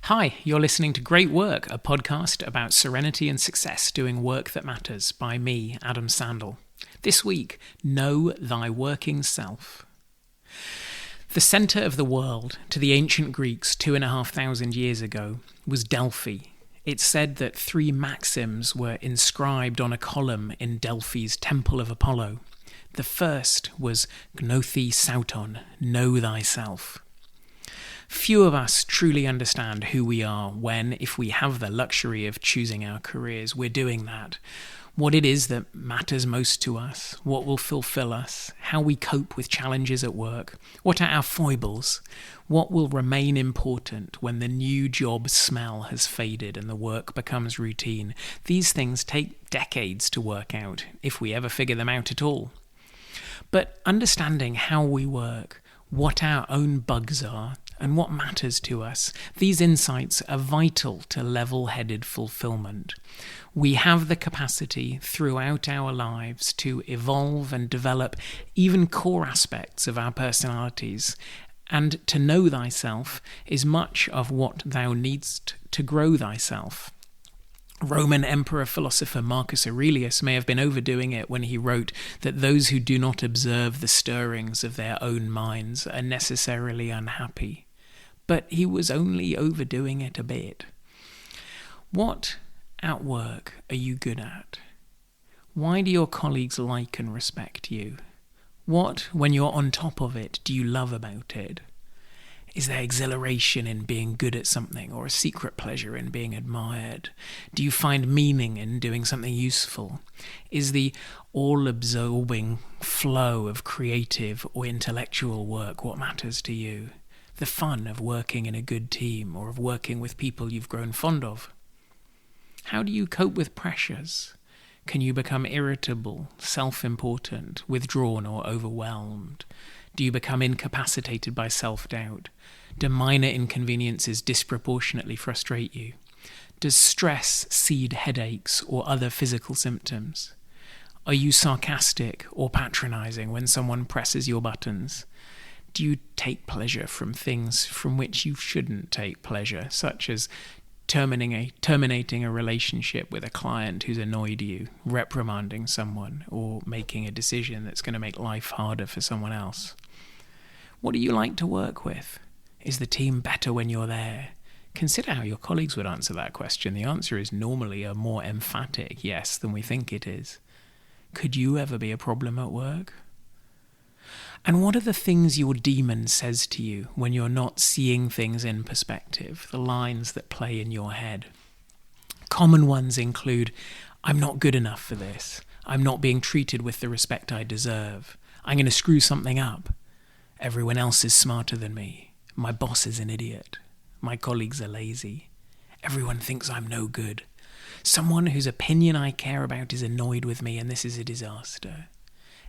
Hi, you're listening to Great Work, a podcast about serenity and success doing work that matters by me, Adam Sandel. This week, Know Thy Working Self. The centre of the world to the ancient Greeks 2,500 years ago was Delphi. It's said that 3 maxims were inscribed on a column in Delphi's Temple of Apollo. The first was Gnothe Sauton, know thyself. Few of us truly understand who we are when, if we have the luxury of choosing our careers, we're doing that. What it is that matters most to us, what will fulfill us, how we cope with challenges at work, what are our foibles, what will remain important when the new job smell has faded and the work becomes routine. These things take decades to work out, if we ever figure them out at all. But understanding how we work, what our own bugs are, and what matters to us, these insights are vital to level-headed fulfillment. We have the capacity throughout our lives to evolve and develop even core aspects of our personalities, and to know thyself is much of what thou needst to grow thyself. Roman emperor philosopher Marcus Aurelius may have been overdoing it when he wrote that those who do not observe the stirrings of their own minds are necessarily unhappy. But he was only overdoing it a bit. What at work are you good at? Why do your colleagues like and respect you? What, when you're on top of it, do you love about it? Is there exhilaration in being good at something, or a secret pleasure in being admired? Do you find meaning in doing something useful? Is the all-absorbing flow of creative or intellectual work what matters to you? The fun of working in a good team, or of working with people you've grown fond of? How do you cope with pressures? Can you become irritable, self-important, withdrawn or overwhelmed? Do you become incapacitated by self-doubt? Do minor inconveniences disproportionately frustrate you? Does stress seed headaches or other physical symptoms? Are you sarcastic or patronizing when someone presses your buttons? Do you take pleasure from things from which you shouldn't take pleasure, such as terminating a relationship with a client who's annoyed you, reprimanding someone, or making a decision that's going to make life harder for someone else? What do you like to work with? Is the team better when you're there? Consider how your colleagues would answer that question. The answer is normally a more emphatic yes than we think it is. Could you ever be a problem at work? And what are the things your demon says to you when you're not seeing things in perspective, the lines that play in your head? Common ones include, I'm not good enough for this. I'm not being treated with the respect I deserve. I'm going to screw something up. Everyone else is smarter than me. My boss is an idiot. My colleagues are lazy. Everyone thinks I'm no good. Someone whose opinion I care about is annoyed with me, and this is a disaster.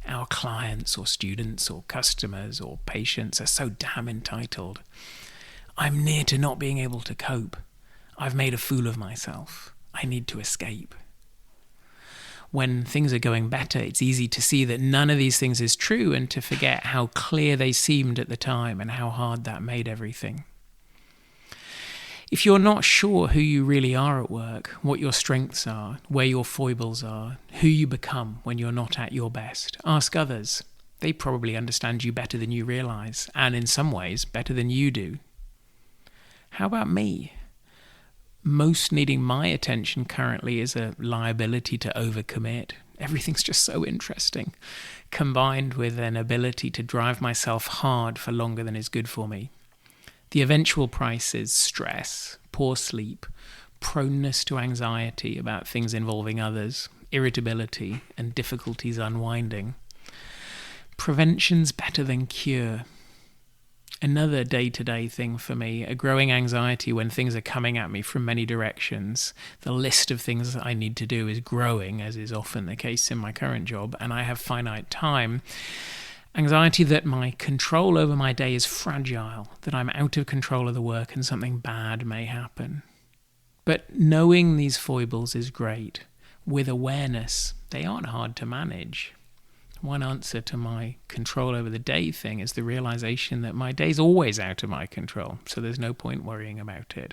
Our clients or students or customers or patients are so damn entitled. I'm near to not being able to cope. I've made a fool of myself. I need to escape. When things are going better, it's easy to see that none of these things is true and to forget how clear they seemed at the time and how hard that made everything. If you're not sure who you really are at work, what your strengths are, where your foibles are, who you become when you're not at your best, ask others. They probably understand you better than you realize, and in some ways better than you do. How about me? Most needing my attention currently is a liability to overcommit. Everything's just so interesting, combined with an ability to drive myself hard for longer than is good for me. The eventual price is stress, poor sleep, proneness to anxiety about things involving others, irritability, and difficulties unwinding. Prevention's better than cure. Another day-to-day thing for me, a growing anxiety when things are coming at me from many directions. The list of things I need to do is growing, as is often the case in my current job, and I have finite time. Anxiety that my control over my day is fragile, that I'm out of control of the work and something bad may happen. But knowing these foibles is great. With awareness, they aren't hard to manage. One answer to my control over the day thing is the realization that my day's always out of my control, so there's no point worrying about it.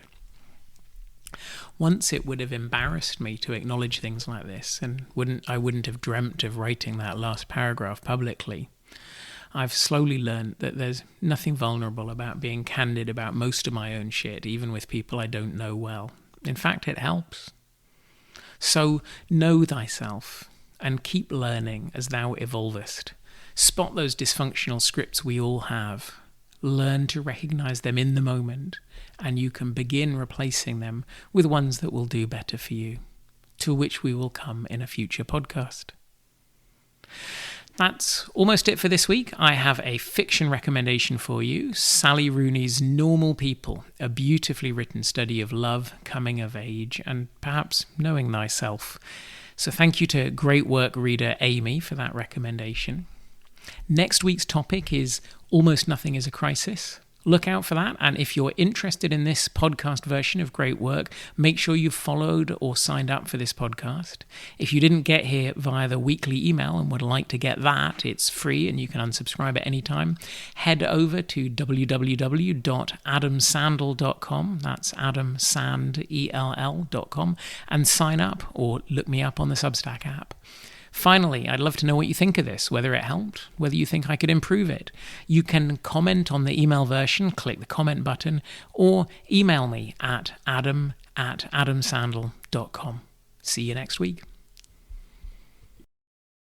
Once it would have embarrassed me to acknowledge things like this, and I wouldn't have dreamt of writing that last paragraph publicly. I've slowly learned that there's nothing vulnerable about being candid about most of my own shit, even with people I don't know well. In fact, it helps. So know thyself and keep learning as thou evolvest. Spot those dysfunctional scripts we all have. Learn to recognize them in the moment, and you can begin replacing them with ones that will do better for you, to which we will come in a future podcast. That's almost it for this week. I have a fiction recommendation for you, Sally Rooney's Normal People, a beautifully written study of love, coming of age, and perhaps knowing thyself. So thank you to Great Work reader Amy for that recommendation. Next week's topic is Almost Nothing is a Crisis. Look out for that, and if you're interested in this podcast version of Great Work, make sure you've followed or signed up for this podcast. If you didn't get here via the weekly email and would like to get that, it's free and you can unsubscribe at any time. Head over to www.adamsandel.com, that's adamsandell.com, and sign up or look me up on the Substack app. Finally, I'd love to know what you think of this, whether it helped, whether you think I could improve it. You can comment on the email version, click the comment button, or email me at adam@adamsandel.com. See you next week.